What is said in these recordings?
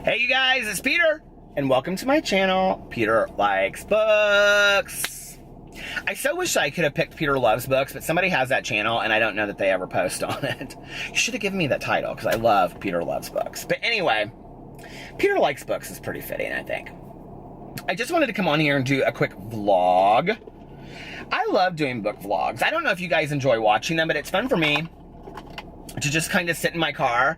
Hey you guys, it's Peter, and welcome to my channel, Peter Likes Books. I so wish I could have picked Peter Loves Books, but somebody has that channel, and I don't know that they ever post on it. You should have given me that title, because I love Peter Loves Books. But anyway, Peter Likes Books is pretty fitting, I think. I just wanted to come on here and do a quick vlog. I love doing book vlogs. I don't know if you guys enjoy watching them, but it's fun for me to just kind of sit in my car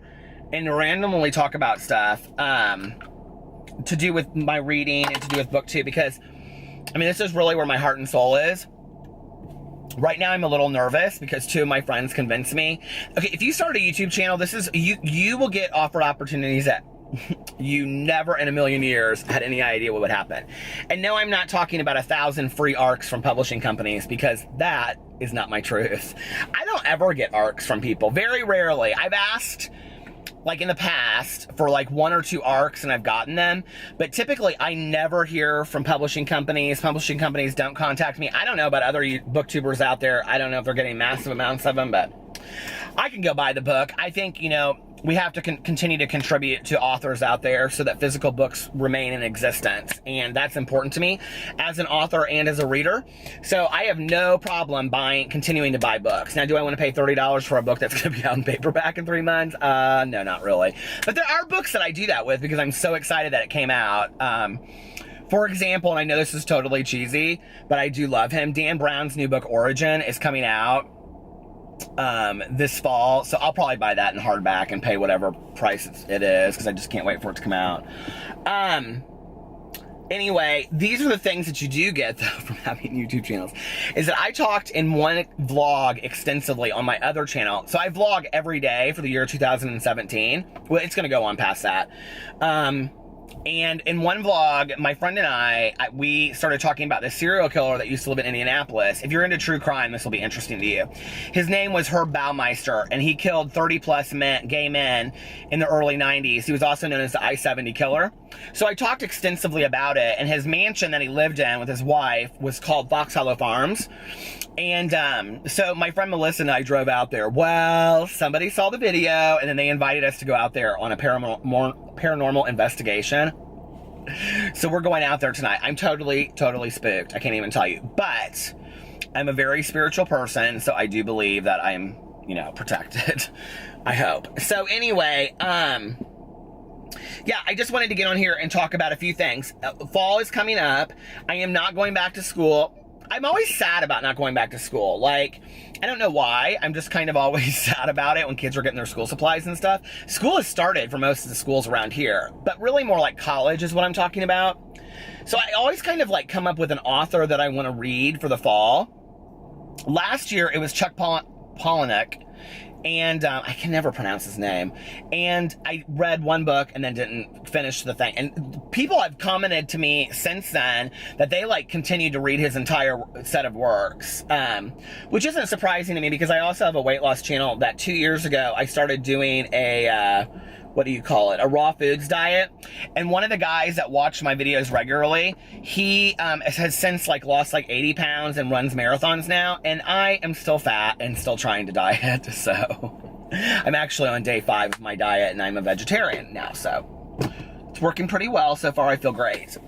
and randomly talk about stuff to do with my reading and to do with BookTube, because I mean, this is really where my heart and soul is. Right now I'm a little nervous because two of my friends convinced me, okay, if you start a YouTube channel, this is you will get offered opportunities that you never in a million years had any idea what would happen. And no, I'm not talking about 1,000 free ARCs from publishing companies, because that is not my truth. I don't ever get ARCs from people, very rarely. I've asked, like in the past, for like 1 or 2 ARCs and I've gotten them, but typically I never hear from publishing companies. Publishing companies don't contact me. I don't know about other booktubers out there. I don't know if they're getting massive amounts of them, but I can go buy the book. I think, you know, we have to continue to contribute to authors out there so that physical books remain in existence. And that's important to me as an author and as a reader. So I have no problem continuing to buy books. Now, do I want to pay $30 for a book that's going to be out in paperback in 3 months? No, not really. But there are books that I do that with because I'm so excited that it came out. For example, and I know this is totally cheesy, but I do love him. Dan Brown's new book, Origin, is coming out this fall, so I'll probably buy that in hardback and pay whatever price it is, because I just can't wait for it to come out. Anyway, these are the things that you do get though from having YouTube channels, is that I talked in one vlog extensively on my other channel. So I vlog every day for the year 2017. Well, it's going to go on past that. And in one vlog, my friend and we started talking about this serial killer that used to live in Indianapolis. If you're into true crime, this will be interesting to you. His name was Herb Baumeister, and he killed 30-plus gay men in the early 90s. He was also known as the I-70 killer. So I talked extensively about it, and his mansion that he lived in with his wife was called Fox Hollow Farms. And so my friend Melissa and I drove out there. Well, somebody saw the video, and then they invited us to go out there on a paranormal investigation. So we're going out there tonight. I'm totally spooked. I can't even tell you. But I'm a very spiritual person, so I do believe that I'm, you know, protected. I hope. So anyway, yeah, I just wanted to get on here and talk about a few things. Fall is coming up. I am not going back to school. I'm always sad about not going back to school. Like, I don't know why. I'm just kind of always sad about it when kids are getting their school supplies and stuff. School has started for most of the schools around here, but really more like college is what I'm talking about. So I always kind of like come up with an author that I want to read for the fall. Last year, it was Chuck Palahniuk. And I can never pronounce his name. And I read one book and then didn't finish the thing. And people have commented to me since then that they like continued to read his entire set of works, which isn't surprising to me because I also have a weight loss channel that 2 years ago I started doing a what do you call it? A raw foods diet. And one of the guys that watched my videos regularly, he has since like lost like 80 pounds and runs marathons now. And I am still fat and still trying to diet. So I'm actually on day 5 of my diet and I'm a vegetarian now. So it's working pretty well so far. I feel great.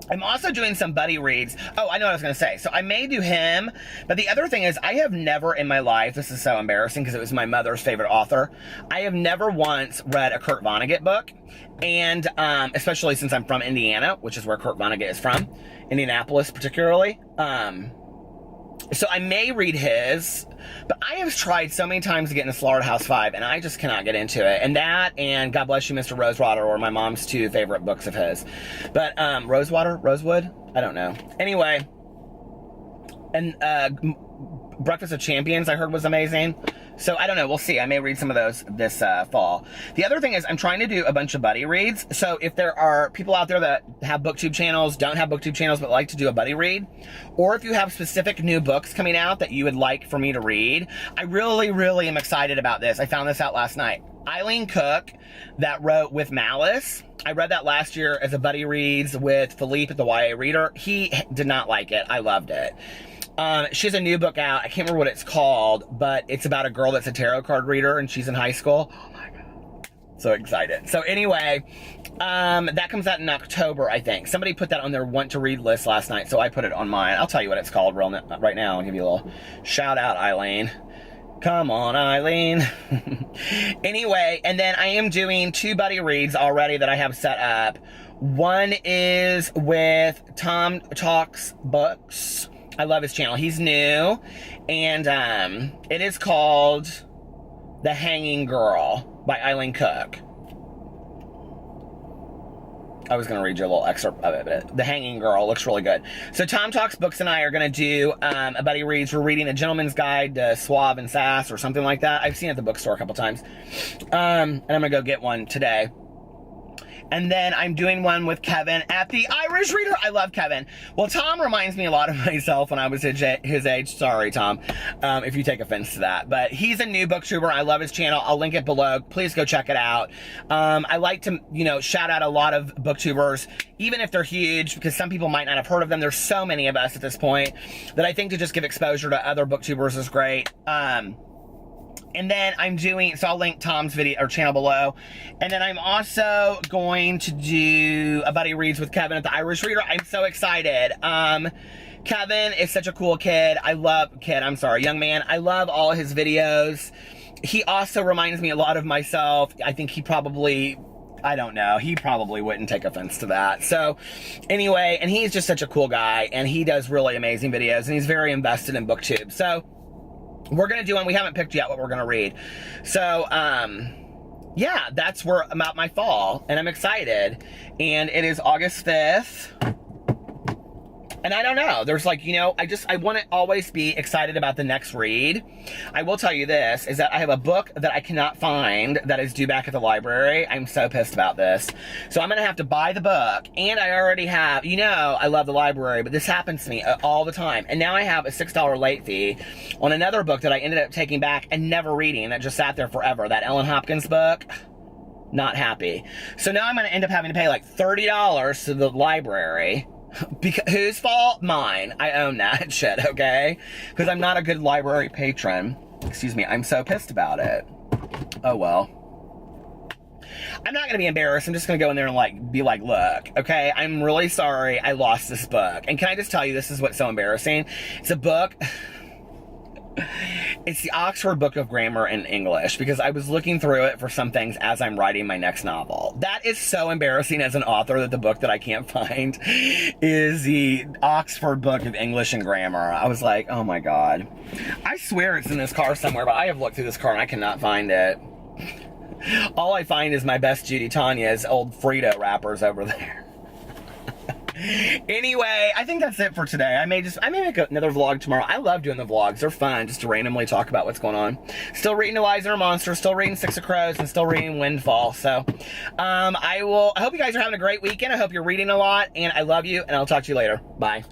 I'm also doing some buddy reads. Oh, I know what I was going to say. So I may do him, but the other thing is I have never in my life, this is so embarrassing because it was my mother's favorite author, I have never once read a Kurt Vonnegut book, and especially since I'm from Indiana, which is where Kurt Vonnegut is from, Indianapolis particularly. So I may read his, but I have tried so many times to get into Slaughterhouse 5, and I just cannot get into it. And that, and God Bless You, Mr. Rosewater, were my mom's 2 favorite books of his. But Rosewood? I don't know. Anyway, and Breakfast of Champions I heard was amazing. So I don't know, we'll see. I may read some of those this fall. The other thing is I'm trying to do a bunch of buddy reads. So if there are people out there that have booktube channels, don't have booktube channels, but like to do a buddy read, or if you have specific new books coming out that you would like for me to read, I really am excited about this. I found this out last night. Eileen Cook, that wrote With Malice. I read that last year as a buddy reads with Philippe at the YA Reader. He did not like it. I loved it. She has a new book out. I can't remember what it's called, but it's about a girl that's a tarot card reader and she's in high school. Oh my God. So excited. So anyway, that comes out in October, I think. Somebody put that on their want to read list last night, so I put it on mine. I'll tell you what it's called right now. I'll give you a little shout out, Eileen. Come on, Eileen. Anyway, and then I am doing 2 buddy reads already that I have set up. One is with Tom Talks Books. I love his channel. He's new, and it is called The Hanging Girl by Eileen Cook. I was going to read you a little excerpt of it, but The Hanging Girl looks really good. So Tom Talks Books and I are going to do a buddy reads. We're reading A Gentleman's Guide to Suave and Sass or something like that. I've seen it at the bookstore a couple times. And I'm going to go get one today. And then I'm doing one with Kevin at the Irish Reader. I love Kevin. Well, Tom reminds me a lot of myself when I was his age. Sorry, Tom, if you take offense to that. But he's a new booktuber. I love his channel. I'll link it below. Please go check it out. I like to, shout out a lot of booktubers, even if they're huge, because some people might not have heard of them. There's so many of us at this point that I think to just give exposure to other booktubers is great. And then I'm doing, so I'll link Tom's video or channel below. And then I'm also going to do a buddy reads with Kevin at the Irish Reader. I'm so excited. Kevin is such a cool kid. Young man. I love all his videos. He also reminds me a lot of myself. I think he probably, I don't know, he probably wouldn't take offense to that. So anyway, and he's just such a cool guy, and he does really amazing videos, and he's very invested in BookTube. So we're going to do one. We haven't picked yet what we're going to read. So, yeah, that's where I'm at my fall, and I'm excited. And it is August 5th. And I don't know. There's like, I want to always be excited about the next read. I will tell you this, is that I have a book that I cannot find that is due back at the library. I'm so pissed about this. So I'm going to have to buy the book. And I already have, I love the library, but this happens to me all the time. And now I have a $6 late fee on another book that I ended up taking back and never reading, that just sat there forever. That Ellen Hopkins book. Not happy. So now I'm going to end up having to pay like $30 to the library. Because, whose fault? Mine. I own that shit, okay? Because I'm not a good library patron. Excuse me, I'm so pissed about it. Oh well. I'm not going to be embarrassed. I'm just going to go in there and be like, look, okay, I'm really sorry I lost this book. And can I just tell you, this is what's so embarrassing? It's a book... It's the Oxford Book of Grammar in English, because I was looking through it for some things as I'm writing my next novel. That is so embarrassing as an author, that the book that I can't find is the Oxford Book of English and Grammar. I was like, oh my God. I swear it's in this car somewhere, but I have looked through this car and I cannot find it. All I find is my best Judy Tanya's old Frito wrappers over there. Anyway, I think that's it for today. I may make another vlog tomorrow. I love doing the vlogs. They're fun, just to randomly talk about what's going on. Still reading The Wiser Monster, still reading Six of Crows, and still reading Windfall. So, I hope you guys are having a great weekend. I hope you're reading a lot, and I love you, and I'll talk to you later. Bye.